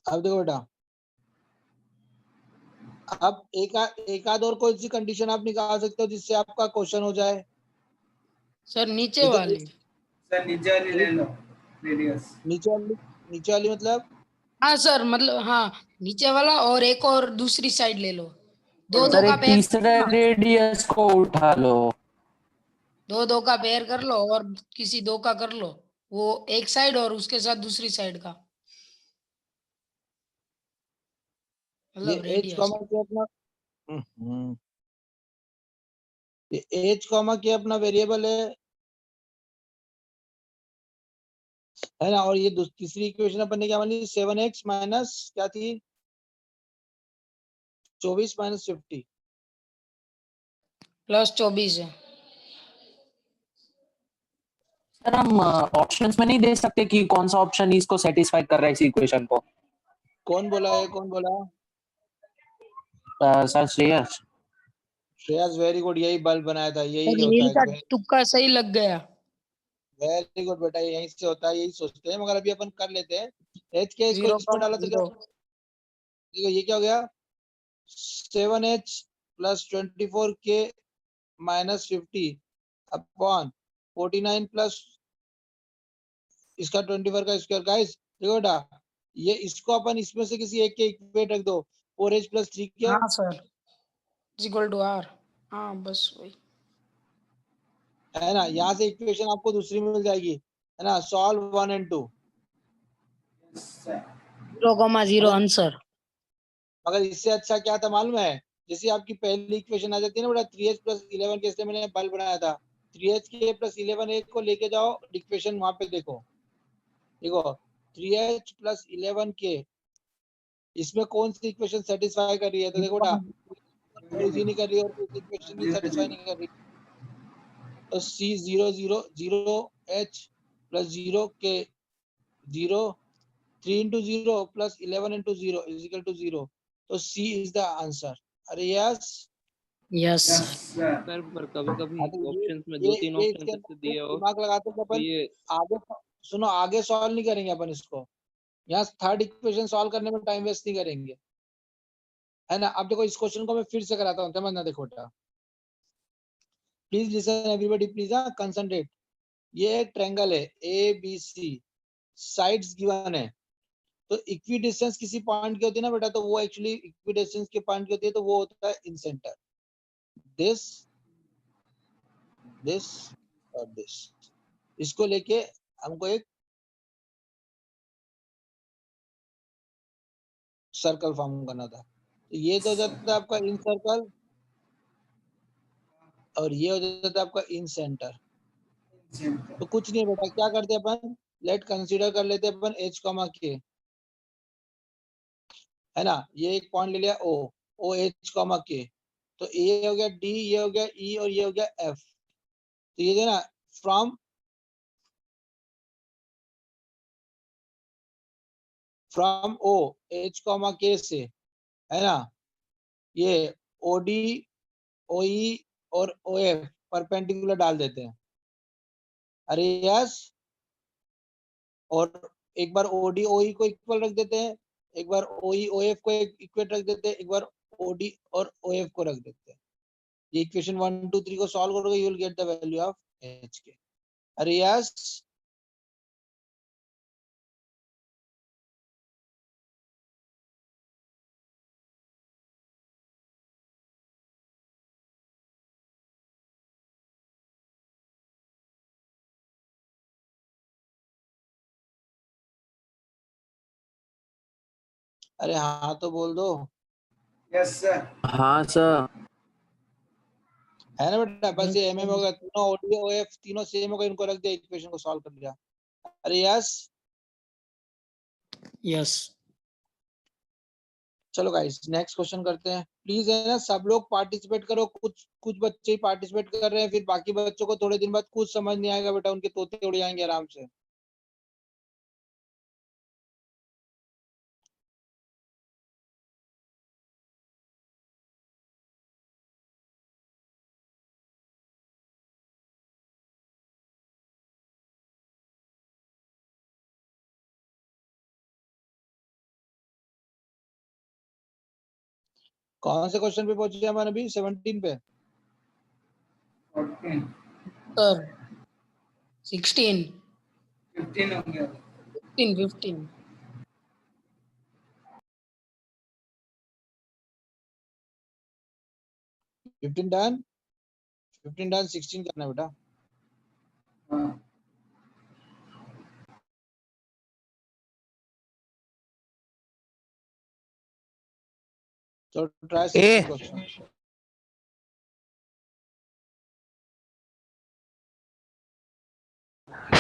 अब देखो बेटा, अब एक आध और कोई सी कंडीशन आप निकाल सकते हो जिससे आपका क्वेश्चन हो जाए। सर नीचे ये तो वाली। सर नीचे वाली ले लो, रेडियस। नीचे वाली मतलब हाँ सर, मतलब हाँ, नीचे वाला और एक और दूसरी साइड ले लो। दो सर, दो सर का एक पेयर, तीसरे रेडियस को उठा लो। दो दो का पेयर कर लो और किसी दो का कर लो, वो एक साइड और उसके साथ दूसरी साइड का, ये मतलब एच रेडियस। कॉमा के अपना ये एच कॉमा के अपना वेरिएबल है ना। और ये तीसरी इक्वेशन अपन ने क्या मानी, 7x माइनस क्या थी, 24 माइनस 50 प्लस 24 है। सर हम ऑप्शंस में नहीं दे सकते कि कौन सा ऑप्शन इसको सेटिस्फाई कर रहा है इस इक्वेशन को? कौन बोला है, कौन बोला? Sir Shreyas. Shreyas very good, यही बल्ब बनाया था, यही और होता यही का है। तुक्का सही लग गया। वेरी गुड बेटा, यहीं से होता है, यही सोचते हैं, मगर अभी अपन कर लेते हैं। एच के को इसमें डाला तो क्या, 0,0। देखो ये क्या हो गया, 7h plus 24k minus 50 upon 49 plus इसका 24 का स्क्वायर। गाइस देखो बेटा, ये इसको अपन इसमें से किसी एक के इक्वेट रख दो, 4h प्लस 3 क्या हाँ सर, इक्वल टू आर। हाँ बस वही है ना। यहाँ से इक्वेशन आपको दूसरी मिल जाएगी, है ना। Solve 1 and 2। 0,0 आंसर। मगर इससे अच्छा क्या था मालूम है, जैसे आपकी पहली इक्वेशन आ जाती है ना बेटा, 3h प्लस 11 के, इसलिए मैंने बल्ब बनाया था। 3h के प्लस 11 एक को लेके जाओ इक्वेशन, वहां पे देखो, देखो 3h प्लस 11 के इसमें कौन सी इक्वेशन सेटिस्फाई कर रही है, तो देखो बेटा यूज ही नहीं कर रही और कोई इक्वेशन भी सेटिस्फाई नहीं कर रही। तो C 0 0 0 H प्लस 0 के 0 3 into 0 plus 11 into 0 is equal to 0. तो C is the answer. अरे yes. Yes yes sir. Sir. Sir पर कभी कभी हाँ, तो ऑप्शंस में ये दो तीन ये ऑप्शन इसके ऐसे अंदर दिए हो दिमाग लगाते हैं तो अपन ये आगे। सुनो, आगे सॉल्व नहीं करेंगे अपन इसको, यहाँ थर्ड इक्वेशन सॉल्व करने में टाइम वेस्ट नहीं करेंगे, है ना। अब देखो इस क्वेश्चन को मैं फिर से कराता हूँ, समझना। देखो बेटा, please listen everybody, please concentrate. ये एक ट्रायंगल है A B C, sides given है। तो इक्वी डिस्टेंस किसी पॉइंट की होती है ना बेटा, तो वो एक्चुअली इक्वी डिस्टेंस के पॉइंट की होती है, तो वो होता है इन सेंटर। दिस दिस और दिस, इसको लेके हमको एक सर्कल फॉर्म करना था। तो ये तो हो जाता है आपका इन सर्कल, और ये हो जाता है आपका इन सेंटर। तो कुछ नहीं बेटा, क्या करते हैं अपन, लेट कंसीडर कर लेते हैं अपन एच कॉमा के, है ना। ये एक पॉइंट ले लिया ओ, ओ एच कॉमा के। तो ए हो गया डी, ये हो गया ई, और ये हो गया एफ। तो ये जो है ना, from from O H comma के से, है ना, ये ओ डी, ओ ई और ओ एफ परपेंडिकुलर डाल देते हैं। अरे यस। और एक बार ओ डी ओ ई को इक्वल रख देते हैं, एक बार ओ ई ओ एफ को इक्वल रख देते हैं, एक बार ओ डी और ओ एफ को रख देते हैं। ये इक्वेशन 1 2 3 को सॉल्व करोगे, you will get the value of H के। अरे यस। अरे हाँ तो बोल दो। Yes sir. हाँ सर। है ना बेटा, बस ये एम एम हो गया, तीनों ओडी ओ एफ तीनों सेम हो गए, इनको रख दिया, इक्वेशन को सॉल्व कर लिया। अरे यस। यस। चलो गाइस नेक्स्ट क्वेश्चन करते हैं, प्लीज, है ना। सब लोग पार्टिसिपेट करो, कुछ कुछ बच्चे ही पार्टिसिपेट कर रहे हैं, फिर बाकी बच्चों को थोड़े दिन बाद कुछ समझ नहीं आएगा बेटा, उनके तोते उड़ जाएंगे आराम से। कौन से क्वेश्चन पे पहुंचे हैं अपन अभी? 17 पे। 14 सर 16 15 हो गया 15 15 डन, 15 डन, 16 करना है बेटा। हाँ So try A 16 question.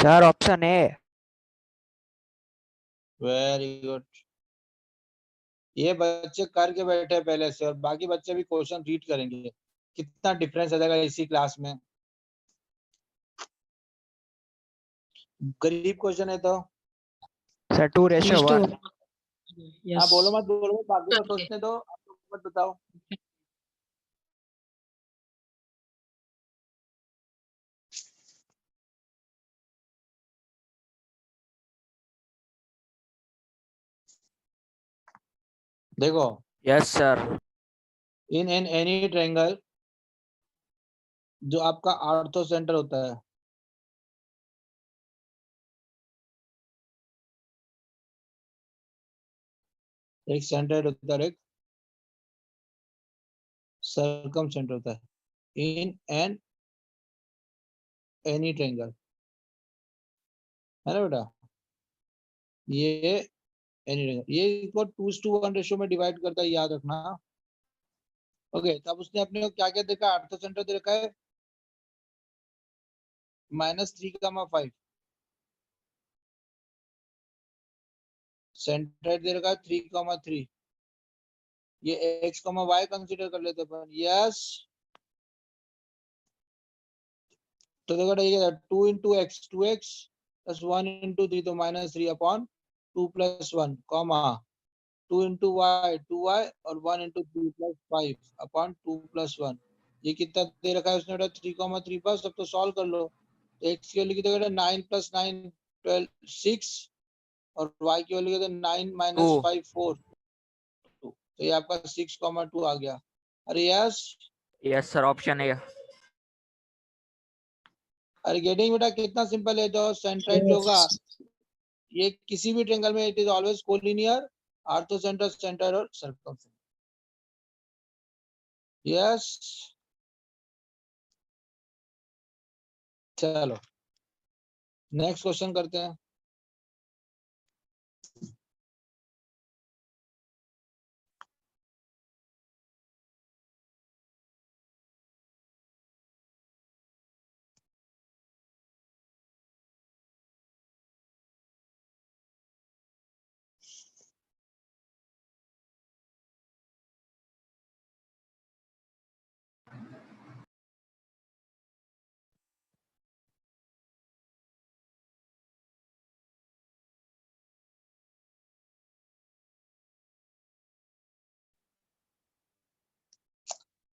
Sir option A Very good. ये बच्चे करके बैठे हैं पहले से और बाकी बच्चे भी क्वेश्चन रीड करेंगे। कितना डिफरेंस आ जाएगा इसी क्लास में। गरीब क्वेश्चन है तो सर 2:1 हाँ यस बोलो मत बाकी को सोचने दो, आप लोग मत बताओ। देखो, yes sir in any triangle जो आपका आर्थो सेंटर होता है, एक सेंटर होता है, एक सर्कम सेंटर होता है। इन एन एनी ट्रायंगल है ना बेटा, ये एनी ट्रायंगल ये इसको 2:1 रेशियो में डिवाइड करता है, याद रखना। ओके, तब उसने अपने को क्या क्या देखा? आर्थो सेंटर दे रखा है -3,5, सेंटर दे रखा है 3,3। ये x, y कंसीडर कर लेते अपन। यस, तो देखो ये 2 into x 2x plus 1 into 3 तो -3 upon 2 + 1 comma 2 into Y 2y और 1 इंटू 3 + 5 अपॉन 2 + 1। ये कितना दे रखा है उसने बेटा? 3,3 पर। सब तो सॉल्व कर लो। तो x की वैल्यू कितना बेटा? 9 + 9 12 6 और y की वैल्यू कितना? 9 - 5 4 2। तो ये आपका 6,2 आ गया। अरे yes, yes sir option A अरे गेटिंग बेटा, कितना सिंपल है। जो सेंट्राइड जो होगा ये किसी भी ट्रायंगल में it is always collinear, ortho centre, centre और सर्कम। यस, चलो नेक्स्ट क्वेश्चन करते हैं।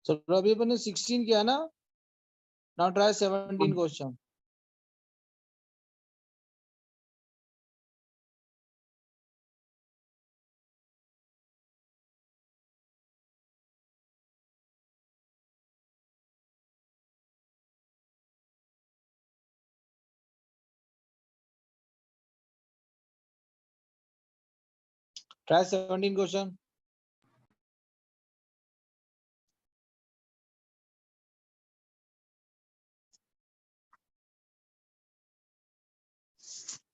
चलो अभी अपन ने 16 किया ना, now try 17 question. Try 17 question.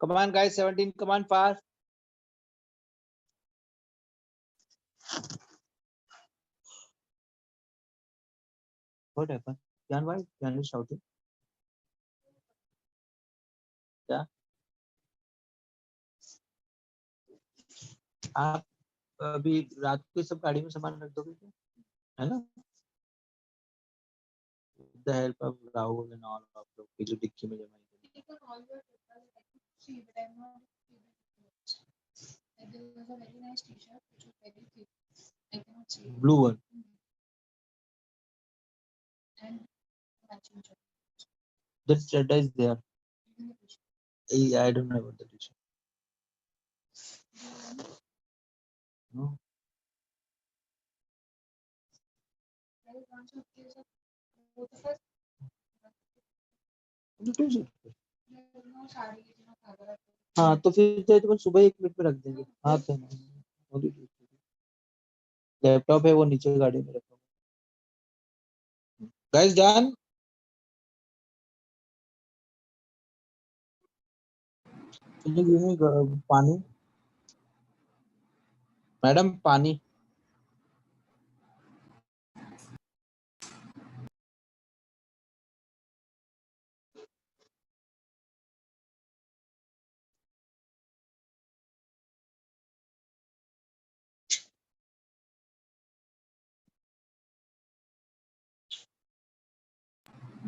Come on guys, 17, come on fast. What happened? Jan, why Jan is shouting? क्या? आप अभी रात को सब गाड़ी में सामान रख दोगे क्या? है ना? With the help of Rahul and all of लोग की जो डिक्की में जमा blue one. That Chadda is there. I don't know about the t-shirt. No. हाँ तो फिर तो सुबह 1 मिनट में रख देंगे। हाँ तो लैपटॉप है वो नीचे गाड़ी में रखा। Guys done. पानी मैडम पानी।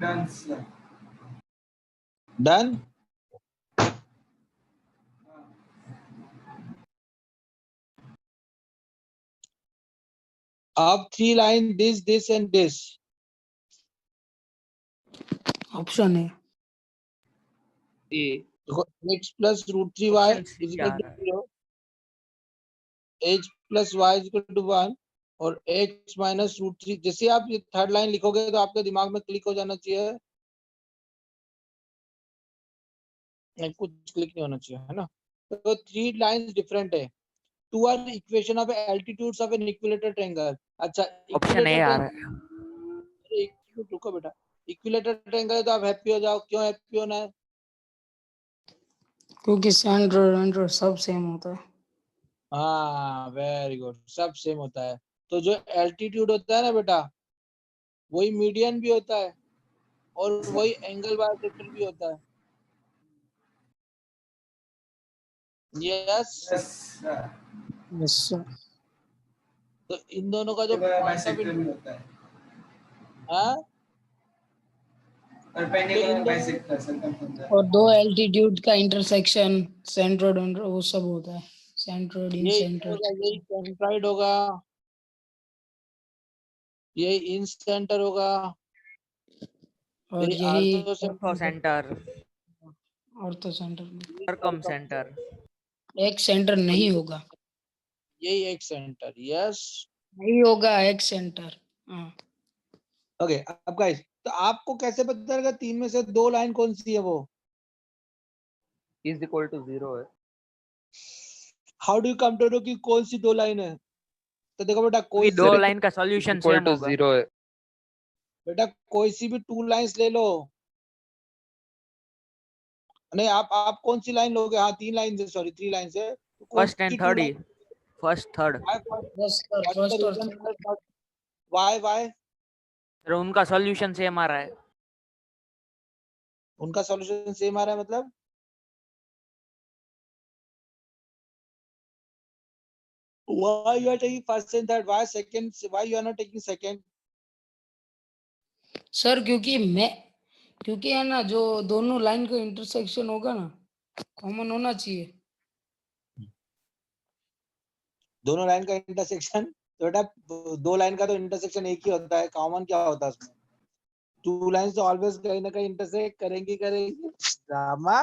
Done, sir. डन। अब 3 line this and this. Option है देखो x plus root 3 y option C क्या आ रहा है? 0, h प्लस y 1 और x माइनस रूट 3। जैसे आप ये थर्ड लाइन लिखोगे तो आपके दिमाग में क्लिक हो जाना चाहिए, कुछ क्लिक नहीं होना चाहिए, है ना। तो 3 लाइंस डिफरेंट है। 2 are equation of altitudes of an equilateral triangle. अच्छा ऑप्शन ए इक्विलेटरल आ रहा है। ट्रायंगल, रुको बेटा, इक्विलेटरल ट्रायंगल है तो आप हैप्पी हो जाओ। क्यों हैप्पी होना है? क्योंकि सेंटर और एंटर सब सेम होता है। हाँ वेरी गुड, सब सेम होता है। तो जो एल्टीट्यूड होता है ना बेटा, वही मीडियन भी होता है और वही एंगल बाइसेक्टर भी होता है। Yes. Yes, sir. Yes sir. तो इन दोनों का जो पॉइंट ऑफ बाइसेक्टर भी होता है। हाँ, और तो पेंडिकुलर इन दोनों बाइसेक्टर सर्कमफेरेंस। और दो एल्टीट्यूड का इंटरसेक्शन सेंट्रोइड वो सब होता है। सेंट्रोइड इन यही सेंटर होगा, यही सेंट्राइड होगा, यही इन सेंटर होगा, और यही यही ortho ortho centre, ortho centre. Circum centre. एक सेंटर नहीं होगा, यही एक सेंटर। यस। नहीं होगा एक सेंटर। हाँ ओके अब गाइस, तो आपको कैसे पता चलेगा 3 में से 2 लाइन कौन सी है? वो इज इक्वल टू 0 है। How do you come to know कि कौन सी 2 लाइन है? तो देखो बेटा, कोई क्योंकि सी दो भी लाइन का सॉल्यूशन इक्वल सेम टू होगा। 0 है। बेटा कोई सी भी 2 लाइंस ले लो। नहीं, आप कौन सी लाइन लोगे? हाँ 3 लाइन से, सॉरी 3 लाइन से, तो कौन फर्स्ट सी एंड 2 थर्ड ही, लाइन? First third. फर्स्ट और वाई फिर उनका सॉल्यूशन सेम आ रहा है। उनका सॉल्यूशन सेम आ रहा है मतलब? Why you are taking first and third? Why second? Why you are not taking second? Sir क्योंकि है ना, जो दोनों लाइन का इंटरसेक्शन होगा ना, कॉमन होना चाहिए। दोनों लाइन का इंटरसेक्शन, तो बेटा 2 लाइन का तो इंटरसेक्शन एक ही होता है, कॉमन क्या होता है उसमें? 2 लाइंस तो ऑलवेज कहीं ना कहीं इंटरसेक्ट करेंगी करेंगी। ड्रामा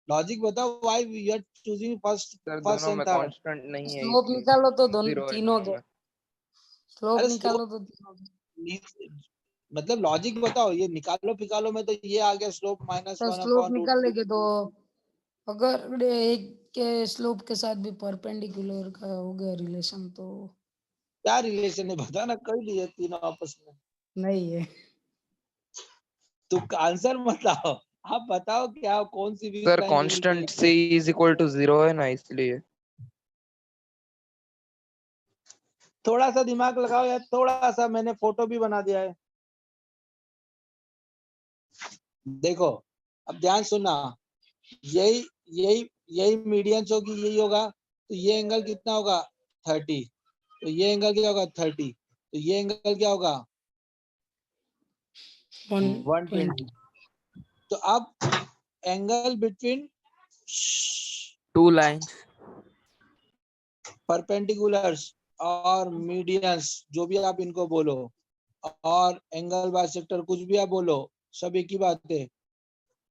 लॉजिक बताओ, why you are choosing first sir first दोनों एंड में थर्ड? कांस्टेंट नहीं है स्लोप इसलिए निकालो तो दोनों 0 है तीनों दोनों के, में। स्लोप अरे निकालो तो तीनों के। मतलब लॉजिक बताओ, ये निकालो पिकालो में तो ये आ गया स्लोप तो -1 स्लोप अपॉन रूट निकाल 3। लेंगे तो अगर एक के स्लोप के साथ भी परपेंडिकुलर का हो गया रिलेशन तो क्या रिलेशन है बता ना, कर लिए तीनों आपस में। नहीं है। तो आंसर बताओ, आप बताओ क्या, कौन सी वीक सर लाइन रिवील कांस्टेंट करेगी? से इज इक्वल टू 0 है ना इसलिए। थोड़ा सा दिमाग लगाओ यार, थोड़ा सा, मैंने फोटो भी बना दिया है। देखो अब ध्यान सुनना, यही यही यही मीडियंस होगी, यही होगा, तो ये एंगल कितना होगा? 30। तो ये एंगल क्या होगा? 30। तो ये एंगल क्या होगा? 120। तो अब angle between two lines. Perpendiculars और मीडियंस, जो भी आप इनको बोलो, और एंगल बाइसेक्टर, कुछ भी आप बोलो, सब एक ही बात है।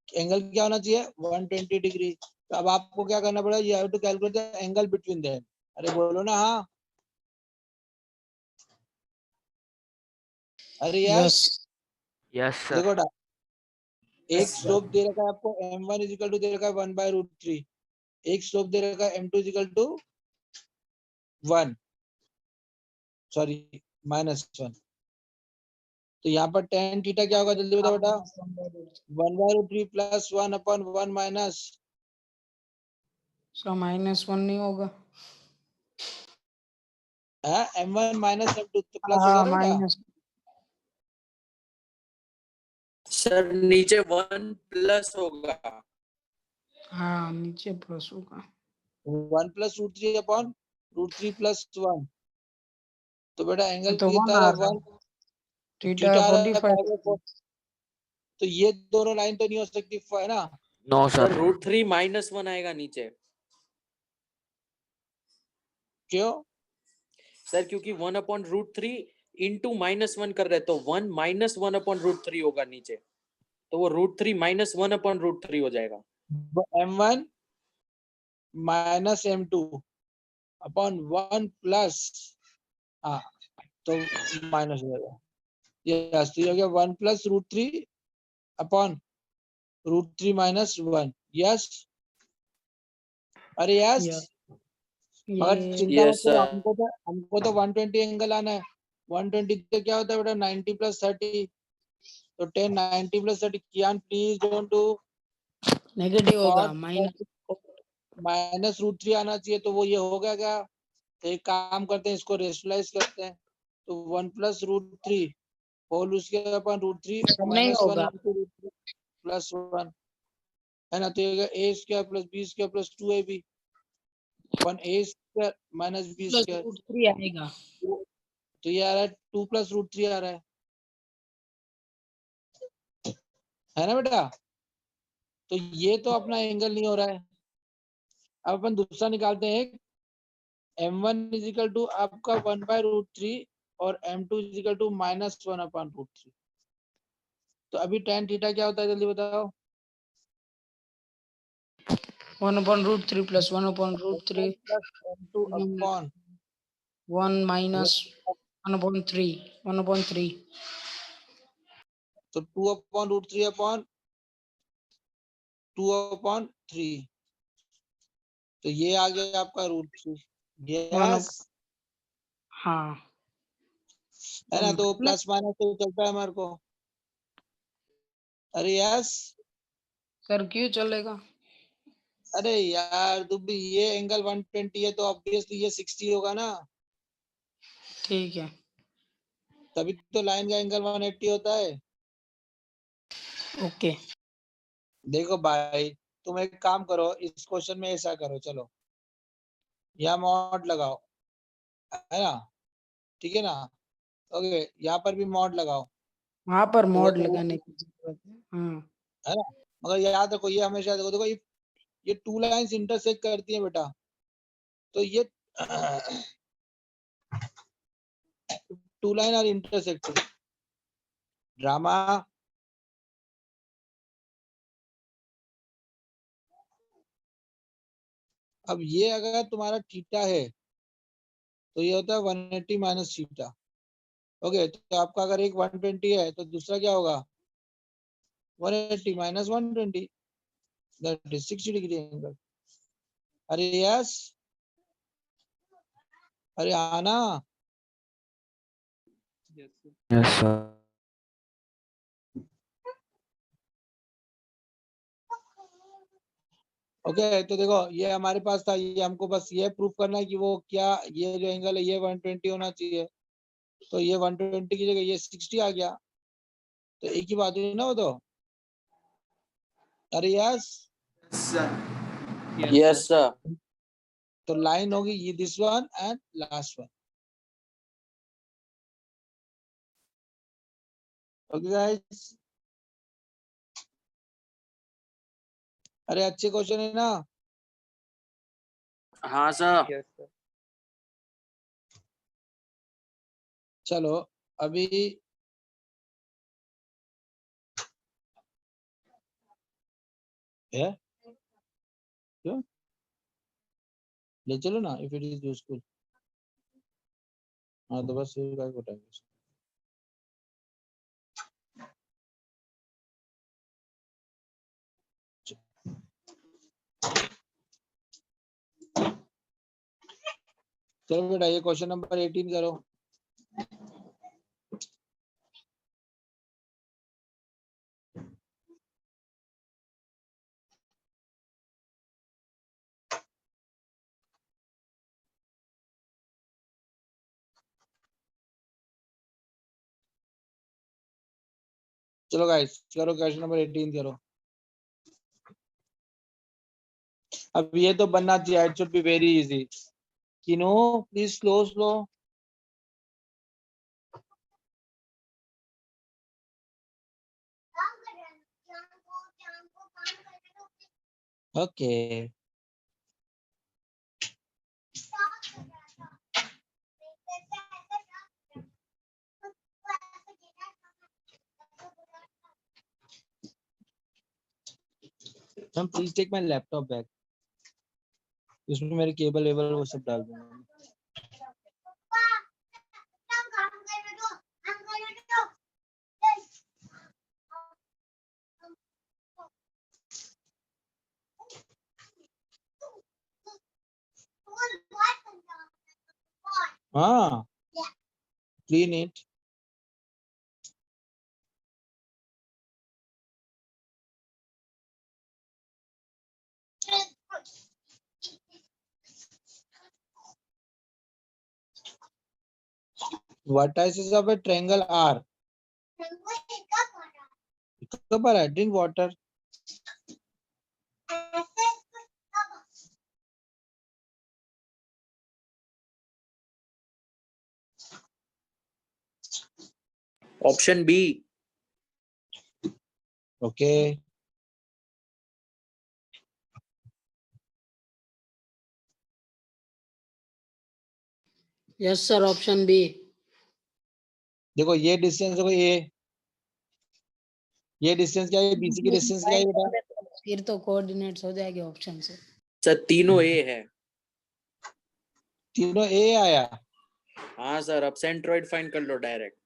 एंगल क्या होना चाहिए? 120 डिग्री। तो अब आपको क्या करना पड़ेगा? You have to calculate the angle between them. अरे बोलो ना हाँ। अरे यार यस Yes, sir. देखो बेटा, एक Yes, sir. स्लोप दे रखा है आपको m1 इजिकल टू दे रखा है 1/√3, एक स्लोप दे रखा है m2 इजिकल टू 1, सॉरी -1। तो यहाँ पर tan थीटा क्या होगा जल्दी बताओ बेटा? 1/√3 प्लस 1/1 माइनस सर -1 नहीं होगा। m1 माइनस m2 तो प्लस होगा हाँ ना बेटा? माइनस, सर नीचे 1 प्लस होगा। हाँ नीचे प्लस होगा। 1 प्लस √3 अपॉन √3 प्लस 1। तो बेटा एंगल तो कितना 1 आ आ रहा रहा है? है, 1 थीटा थीटा आ रहा है 45 5/4। तो ये दोनों लाइन तो नहीं हो सकती है ना? No, sir sir. √3 -1 आएगा नीचे क्यों? सर, क्योंकि 1/√3 इंटू -1 कर रहे, तो 1 -1/√3 होगा नीचे, तो वो √3 -1/√3 हो जाएगा। m1 minus m2 upon 1 plus, हाँ तो माइनस हो जाएगा। यस, तो ये हो गया 1 प्लस √3 अपॉन √3 माइनस 1। यस, अरे यस, यस मगर ये चिंता मत यस करो, सर। हमको तो 120 एंगल आना है। 120 तो क्या होता है बेटा? 90 प्लस 30। तो 10 90 plus 30, Kiyan please don't do negative होगा, कॉट, माइनस √3 आना चाहिए। तो वो ये हो गया क्या? तो एक काम करते हैं, इसको रेशनलाइज करते हैं। तो 1 प्लस √3 होल उसके अपन √3 नहीं माइनस 1 होगा। इंटू √3 प्लस 1 है ना? तो ये a square plus b square plus 2ab upon a square minus b plus square. √3 आएगा। तो ये आ रहा है 2 प्लस √3 आ रहा है ना बेटा? तो ये तो अपना एंगल नहीं हो रहा है। अब अपन दूसरा निकालते हैं। m1 इजिकल टू आपका 1/√3 और m2 इजिकल टू -1/√3। तो अभी tan थीटा क्या होता है जल्दी बताओ? 1/√3 plus 1/√3 plus m2 upon 1 minus 1/3 1/3। तो 2/√3 अपॉन 2/3। तो ये आ गया आपका √3। यस, हाँ है ना? तो प्लस माइनस तो चलता है हमारे को। अरे यस, सर क्यों चलेगा? अरे यार दुब्बी, ये एंगल 120 है तो ऑब्वियसली ये 60 होगा ना? ठीक है, तभी तो लाइन का एंगल 180 होता है। ओके। देखो भाई, तुम एक काम करो, इस क्वेश्चन में ऐसा करो, चलो यहाँ मॉड लगाओ, है ना? ठीक है ना? ओके, यहाँ पर भी मॉड लगाओ। वहां पर तो वो मोड तो लगाने की जरूरत है। हाँ है ना? मगर याद रखो, ये हमेशा देखो देखो ये 2 लाइंस इंटरसेक्ट करती है बेटा। तो ये 2 लाइन आर इंटरसेक्टिंग। ड्रामा। अब ये अगर तुम्हारा थीटा है तो ये होता है 180 माइनस थीटा। ओके, तो आपका अगर एक 120 है तो दूसरा क्या होगा? 180 minus 120, that is 60 degree angle. अरे यस, अरे आना। Yes, sir. ओके, तो देखो ये हमारे पास था, ये हमको बस ये प्रूफ करना है कि वो क्या, ये जो एंगल है ये 120 होना चाहिए। तो ये 120 की जगह ये 60 आ गया। तो एक ही बात हुई ना वो तो। अरे yes, Yes, sir. Yes sir. तो लाइन होगी ये this one and last one. Okay guys, अरे अच्छे क्वेश्चन है ना? हाँ सर। Yes, sir. चलो अभी है, क्यों ले चलो ना, इफ इट इज यूजफुल। हाँ तो बस ये का टाइम चलो बेटा ये क्वेश्चन नंबर 18 करो। चलो गाइस करो क्वेश्चन नंबर 18 करो। अब ये तो बनना चाहिए, it should be very easy. किनो please slow slow. Okay please take my laptop back, इसमें मेरे केबल वेबल वो सब डाल दूंगा। हाँ clean it. Vertices of a triangle are कब आ रहा है? Drink water. Option B. Okay yes sir, option B. देखो ये डिस्टेंस देखो, ये डिस्टेंस क्या है? बीसी की डिस्टेंस क्या है बेटा? फिर तो कोऑर्डिनेट्स हो जाएंगे ऑप्शन से। सर तीनों ए है। तीनों ए आया। हाँ सर, अब सेंट्रोइड फाइंड कर लो डायरेक्ट।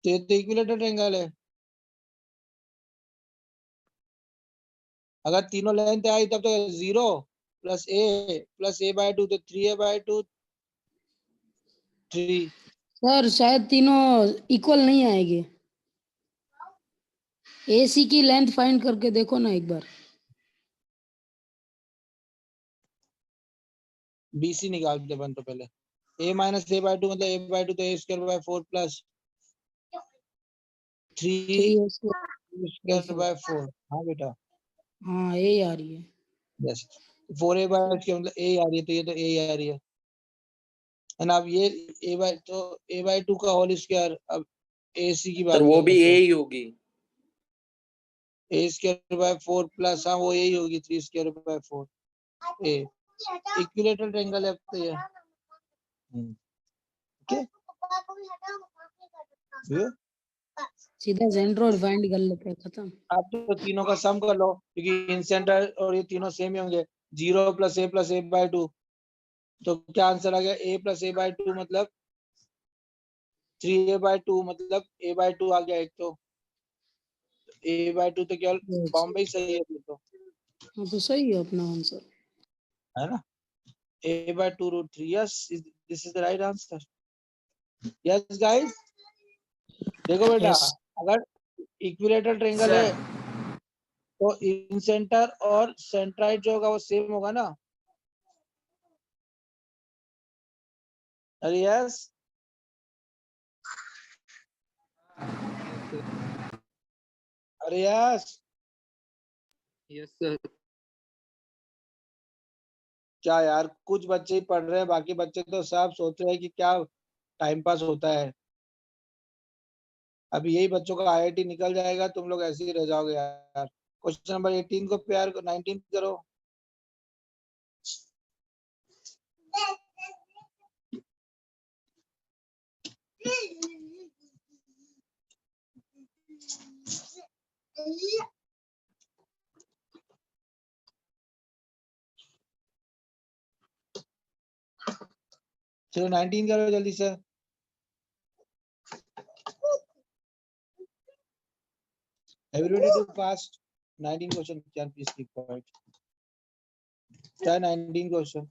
तो ये तो इक्विलेटरल ट्रायंगल है। अगर तीनों लेंथ आई तब तो 0 प्लस ए बाय 2 तो 3a/2 3। सर शायद तीनों इक्वल नहीं आएंगे। एसी की लेंथ फाइंड करके देखो ना एक बार। बीसी निकालते अपन तो पहले। a माइनस a/2 मतलब a/2 तो a² 4 प्लस 3 3a²/4। हाँ बेटा हाँ यही आ रही है। यस 4a/2 मतलब a आ रही है, तो ये तो a आ रही है। एंड अब ये a/2 का होल स्क्वायर। अब ac की बात सर वो करें भी ए तो ही होगी। a² 4 हाँ वो यही होगी 3² 4 a। इक्विलेटरल ट्रायंगल है तो ये। ओके सीधा सेंट्रोइड फाइंड कर लेते हैं, खत्म। आप तो तीनों का सम कर लो क्योंकि इन सेंटर और ये तीनों सेम ही होंगे। 0 प्लस a/2 तो क्या आंसर आ गया? a+a/2 मतलब 3a/2 मतलब a/2 आ गया एक तो a/2 तो केवल बॉम्बे ही सही है फिर तो, हाँ तो सही है अपना आंसर। है ना? a/2√3 yes this is the right answer. Yes guys देखो बेटा यस अगर इक्विलेटरल ट्रायंगल है तो इन सेंटर और सेंट्राइड जो होगा वो सेम होगा ना? अरे यस अरे यस Yes, sir. क्या यार कुछ बच्चे ही पढ़ रहे हैं, बाकी बच्चे तो सब सोच रहे हैं कि क्या टाइम पास होता है। अभी यही बच्चों का आईआईटी निकल जाएगा, तुम लोग ऐसे ही रह जाओगे यार। क्वेश्चन नंबर 18 को प्यार 19 करो। चलो 19 करो जल्दी से। Everybody do fast. 19 question. Can please keep quiet. Try 19 question.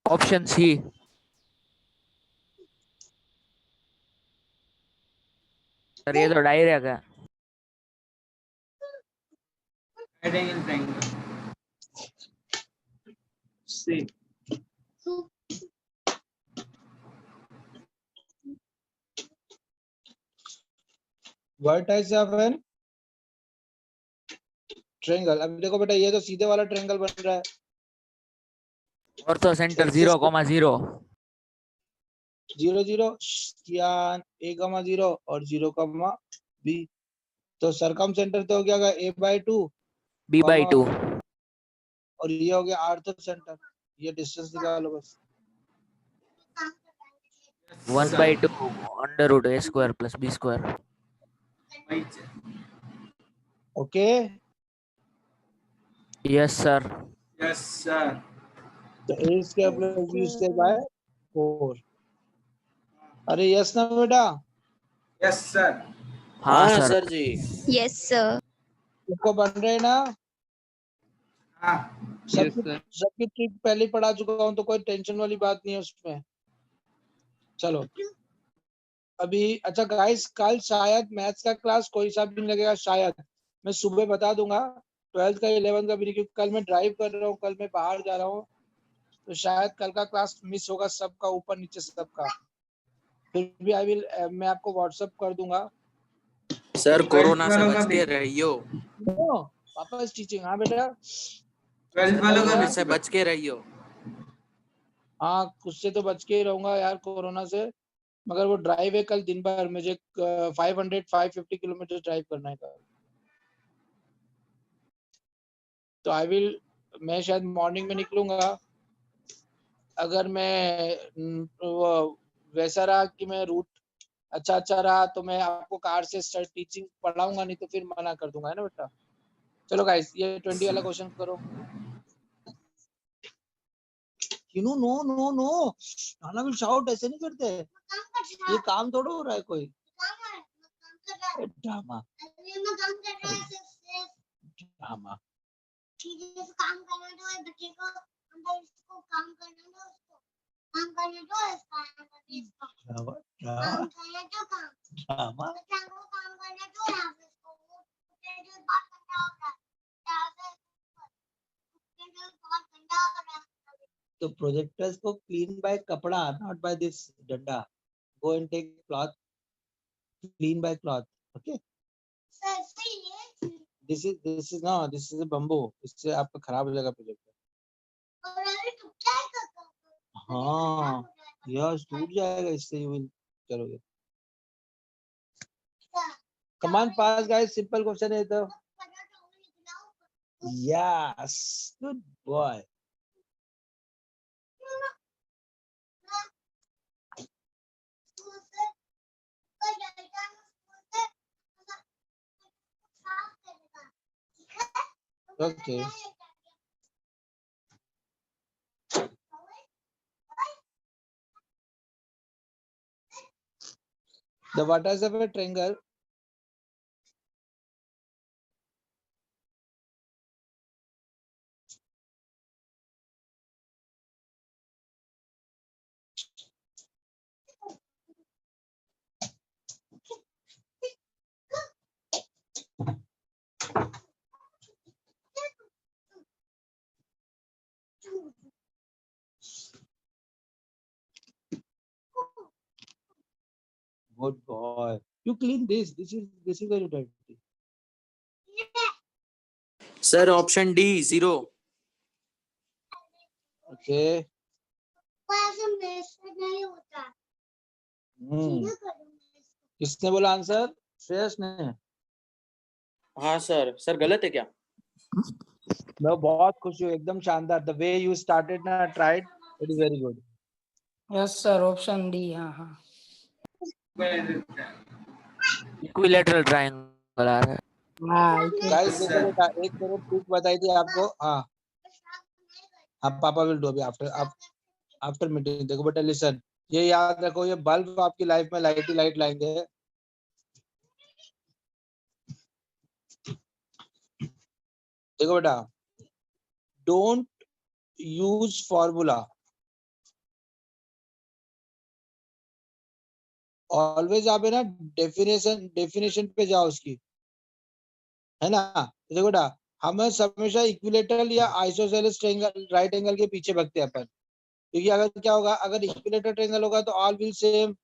Option C. Sir ये तो डायरेक्ट है। Right angle triangle. C. What types of an triangle? अब देखो बेटा ये तो सीधे वाला ट्रायंगल बन रहा है। ऑर्थो सेंटर Axis 0,0 0 0 कियान a,0 और 0, b। तो सरकम सेंटर तो हो गया a/2 b/2 और ये हो गया आर्थो सेंटर। ये डिस्टेंस निकालो बस। 1/2 √a² + b²। Right. Okay yes sir. Yes, sir. तो a² + b²/4। अरे यस ना बेटा? Yes, sir. हाँ हाँ सर। सर जी। Yes, sir. इसको बन रहे ना? हाँ. Yes, sir. सबकी ट्रिक पहले ही पढ़ा चुका हूँ तो कोई टेंशन वाली बात नहीं है उसमें। चलो अभी अच्छा गाइस, कल शायद मैथ्स का क्लास कोई सा भी नहीं लगेगा शायद। मैं सुबह बता दूंगा 12th का 11th का भी नहीं, क्योंकि कल मैं ड्राइव कर रहा हूँ, कल मैं बाहर जा रहा हूँ, तो शायद कल का क्लास मिस होगा सबका, ऊपर नीचे सबका। फिर भी मैं आपको व्हाट्सएप कर दूंगा। सर कोरोना से वालों का बच भी। के रहियो। पापा इज टीचिंग। हाँ बेटा 12th वालों का कोरोना भी। से बच के रहियो। हाँ उससे तो बच के ही रहूंगा यार कोरोना से, मगर वो ड्राइव है कल दिन भर, मुझे 550 किलोमीटर ड्राइव करना है कल। तो मैं शायद मॉर्निंग में निकलूंगा। अगर मैं वो वैसा रहा कि मैं रूट अच्छा रहा तो मैं आपको कार से स्टार्ट टीचिंग पढ़ाऊंगा, नहीं तो फिर मना कर दूंगा, है ना बेटा? चलो गाइस ये 20 वाला क्वेश्चन करो। No no no no Nana will shout, ऐसे नहीं करते। ये काम थोड़ा हो रहा है कोई ड्रामा ड्रामा। काम करना तो है बच्चे को, अंदर इसको काम करना तो उसको काम करना तो इसका इसको काम करना तो काम ड्रामा बच्चा को काम करना तो यहाँ पे इसको वो जो बात करना होगा यहाँ से जो बात करना होगा। तो प्रोजेक्टर्स को क्लीन बाय कपड़ा, नॉट बाय दिस डंडा। Go and take cloth, clean by cloth. Okay sir सही है। दिस इज अ बम्बू, इससे आपका खराब हो जाएगा प्रोजेक्टर। और अरे तू क्या करता है? हाँ यस टूट जाएगा इससे, यू विल करोगे। कमांड पास गाइस, सिंपल क्वेश्चन है तो। Yes good boy. Okay the waters of a triangle good boy, you clean this is very dirty। Sir option D 0। Okay ऐसे मैसेज नहीं होता। किसने बोला आंसर? श्रेयस ने। हाँ सर। सर गलत है क्या? मैं बहुत खुश हूँ, एकदम शानदार। द वे यू स्टार्टेड ना, tried, it is very good. Yes sir option D. हाँ हाँ इक्विलैटरल ट्रायंगल आ रहा है। हाँ गाइस देखो बेटा, एक मैंने ट्रिक बताई थी आपको। हाँ अब पापा विल डू अभी आफ्टर मीटिंग। देखो बेटा लिसन, ये याद रखो, ये बल्ब आपकी लाइफ में लाइट ही लाइट लाएंगे। देखो बेटा, डोंट यूज फॉर्मूला, ऑलवेज आप है ना डेफिनेशन पे जाओ उसकी, है ना। तो देखो बेटा, हमें हमेशा इक्विलेटरल या आइसोसेलेस ट्रायंगल राइट एंगल के पीछे भगते हैं अपन, क्योंकि अगर क्या होगा, अगर इक्विलेटरल ट्रायंगल होगा तो ऑल विल सेम,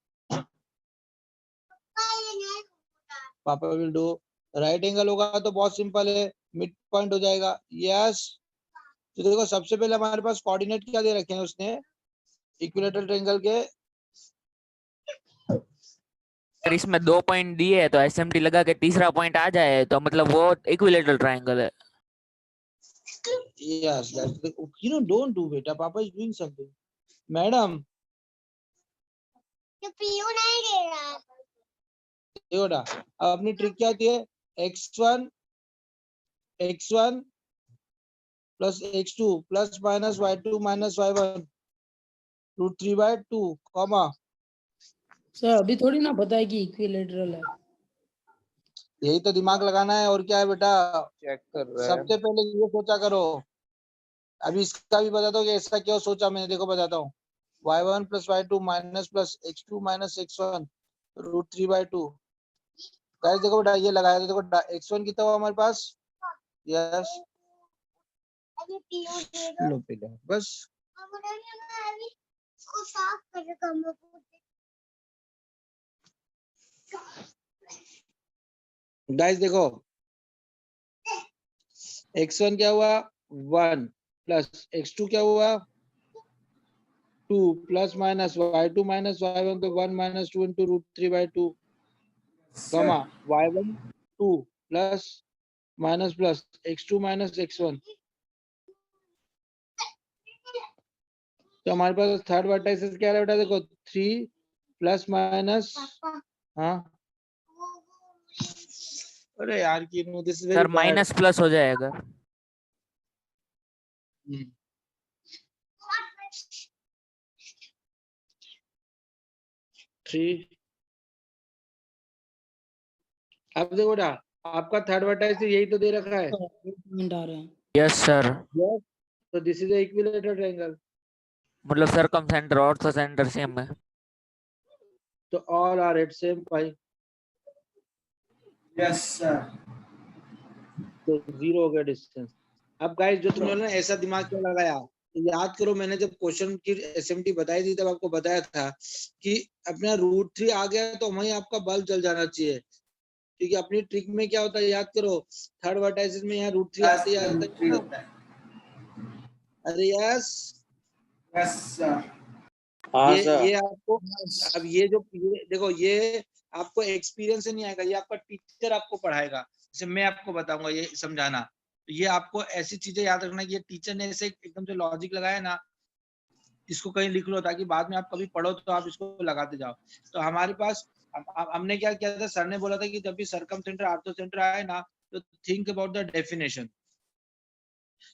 पापा विल डू। राइट एंगल होगा तो बहुत सिंपल है, मिड पॉइंट हो जाएगा। यस, तो देखो सबसे पहले हमारे पास कोऑर्डिनेट क्या दे रखे हैं उसने इक्विलेटरल ट्रायंगल के। अगर इसमें 2 पॉइंट दिए है तो एसएमटी लगा के तीसरा पॉइंट आ जाए तो मतलब वो इक्विलेटरल ट्रायंगल है। यस डोंट डू बेटा, पापा इज डूइंग समथिंग। मैडम ये पीयू नहीं दे रहा। देखो बेटा, अब अपनी ट्रिक क्या होती है, x1 plus x2 plus minus y2 minus y1 root 3/2 comma. Sir अभी थोड़ी ना पता है कि इक्विलेटरल है। यही तो दिमाग लगाना है, और क्या है बेटा, चेक कर रहा है। सबसे पहले ये सोचा करो। अभी इसका भी बताता हूँ कि ऐसा क्यों सोचा मैंने, देखो बताता हूँ। y1 plus y2 minus plus x2 minus x1 root 3/2। Guys देखो बेटा, ये लगाया तो देखो x1 कितना हुआ हमारे पास। यस, अभी पीयू दे दो। लो पहले बस। अब मैं अभी इसको साफ कर कमरे को। गाइस देखो, x1 क्या हुआ 1 प्लस x2 क्या हुआ 2 plus minus y2 minus y1 तो 1 minus 2 into root 3/2 comma y1 2 plus minus plus x2 minus x1। तो हमारे पास थर्ड वर्टाइसिस क्या है बेटा, देखो 3 प्लस माइनस, हाँ अरे यार की no this is very sir bad. Minus plus हो जाएगा। 3 अब देखो बेटा, आपका थर्ड वर्टाइसिस यही तो दे रखा है। पॉइंट आ रहे हैं। यस सर, यस, तो दिस इज इक्विलेटरल ट्रायंगल। मतलब circum center ortho center same है। तो all are at same pi, Yes, sir. तो 0 हो गया डिस्टेंस। अब गाइस जो तुमने ना ऐसा दिमाग क्यों लगाया, तो याद करो मैंने जब क्वेश्चन की एसएमटी बताई थी तब आपको बताया था कि अपना रूट 3 आ गया तो वहीं आपका बल्ब जल जाना चाहिए, क्योंकि अपनी ट्रिक में क्या होता है याद करो, थर्ड वर्टाइसिस में यहाँ रूट 3 Yes, आते ही आता root 3 है ना। होता है. अरे यस, Yes, sir. हाँ ये सर। ये आपको, अब ये जो ये देखो, ये आपको एक्सपीरियंस से नहीं आएगा, ये आपका टीचर आपको पढ़ाएगा। जैसे मैं आपको बताऊंगा ये समझाना, तो ये आपको ऐसी चीजें याद रखना कि ये टीचर ने ऐसे एकदम से लॉजिक लगाया ना, इसको कहीं लिख लो ताकि बाद में आप कभी पढ़ो तो आप इसको लगाते जाओ। तो हमारे पास हमने क्या किया था, सर ने बोला था कि जब भी सरकम सेंटर आर्थो सेंटर आए ना तो थिंक अबाउट द डेफिनेशन।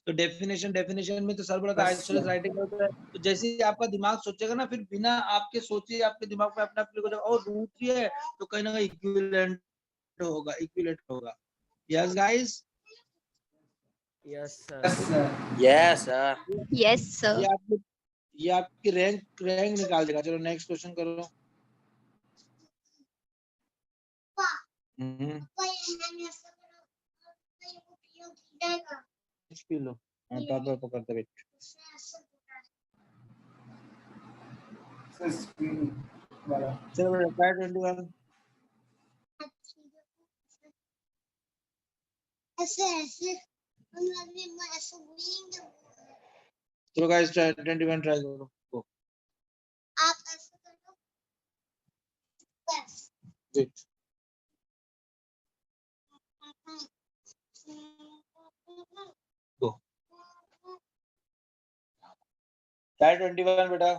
तो डेफिनेशन में तो सर बोला था Yes, आइसोसेलेस sir. राइटिंग होता है। तो जैसे ही आपका दिमाग सोचेगा ना, फिर बिना आपके सोचे आपके दिमाग में अपना क्लिक हो जाएगा, और रूट 3 है तो कहीं ना कहीं इक्विवेलेंट होगा, इक्विलेट होगा। Yes guys, yes Yes, sir. sir. Yes sir. Yes, sir. ये आपकी रैंक निकाल देगा। चलो नेक्स्ट क्वेश्चन करो। पी लो, हाँ पापा पकड़ते बैठ। Sir, screen वाला. चलो बेटा ट्राई 21। ऐसे ऐसे हम अभी ऐसे घूमेंगे। चलो गाइस 21 ट्राई करो। Go. आप ऐसे करो बस। Wait. Go. ट्राई 21 बेटा।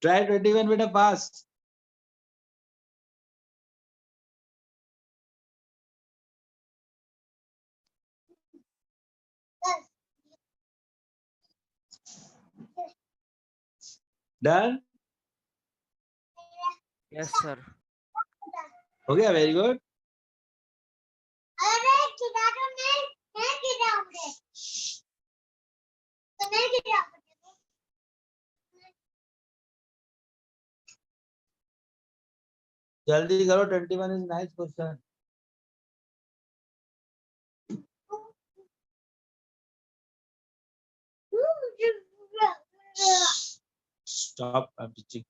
ट्राई 21 बेटा फास्ट। Done yes sir. हो गया, वेरी गुड। अरे खिला दो, मैं खिलाऊंगी, तो मैं खिलाऊंगी। जल्दी करो, 21 is nice question. Stop, I am teaching.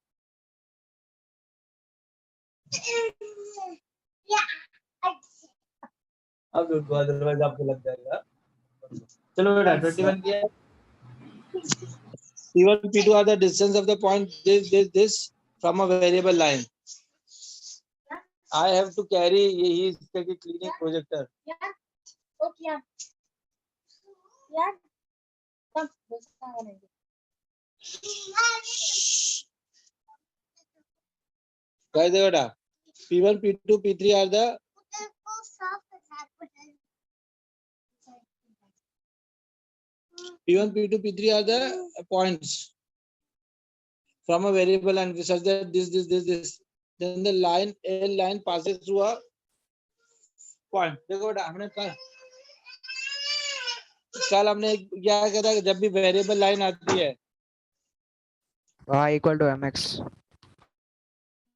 अब रुको, अदरवाइज आपको लग जाएगा। चलो बेटा, 21 किया। P1 P2 are the distance of the point this from a variable line. I have to carry, he is taking cleaning projector. Okay यार सब गुस्सा करेंगे। कह दे बेटा, P1 P2 P3 are the P1 P2 P3 are the points from a variable and such that this then the line L line passes through a point. देखो बेटा, हमने कल हमने क्या कहता है, जब भी वेरिएबल लाइन आती है, y equal to mx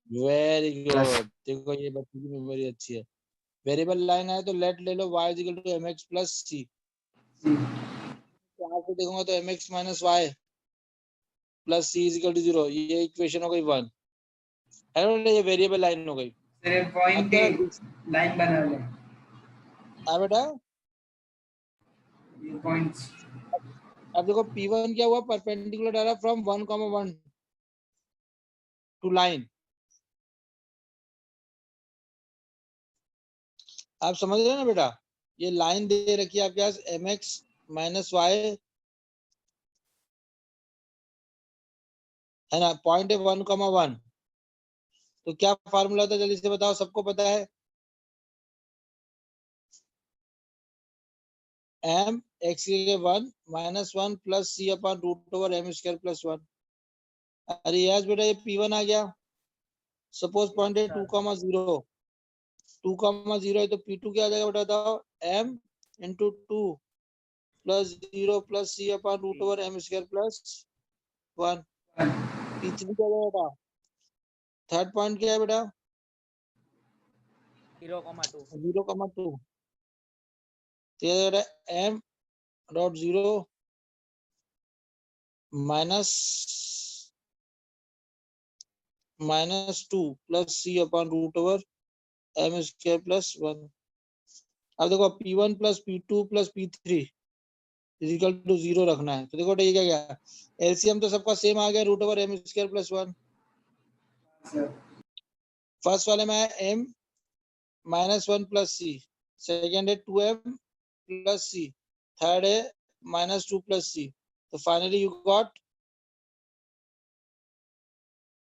very Plus. Good. देखो ये बच्चे की मेमोरी अच्छी है। वेरिएबल लाइन है तो लेट ले लो y equal to mx plus c। यहाँ पे देखूंगा तो mx minus y plus c is equal to 0। ये इक्वेशन हो गई 1 है ना, ये वेरिएबल लाइन हो गई। सर पॉइंट अगर लाइन बना ले, हाँ बेटा, ये पॉइंट्स अब देखो P1 क्या हुआ, परपेंडिकुलर डाला फ्रॉम 1,1 टू लाइन। आप समझ रहे हो ना बेटा, ये लाइन दे रखी है आपके पास mx माइनस y है ना, पॉइंट है 1,1। तो क्या फार्मूला था, जल्दी से बताओ, सबको पता है? m x के 1 minus 1 plus c upon root over m square plus 1। अरे यस बेटा, ये P1 आ गया। सपोज पॉइंट है 2,0 2,0 है तो P2 क्या आ जाएगा बेटा, बताओ? m into 2 plus 0 plus c upon root over m square plus 1। P3 क्या है बेटा? थर्ड पॉइंट क्या है बेटा? 0,2 0,2। तो ये बेटा m dot 0 minus 2 plus c upon root over m square plus 1। अब देखो P1 plus P2 plus P3 equal to 0 रखना है। तो देखो ये क्या गया, एलसीएम तो सबका सेम आ गया, root over m square plus 1। First वाले में है m minus 1 plus c, second है 2m प्लस c, थर्ड है माइनस 2 प्लस c। तो फाइनली यू गॉट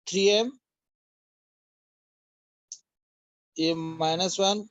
3m, ये माइनस 1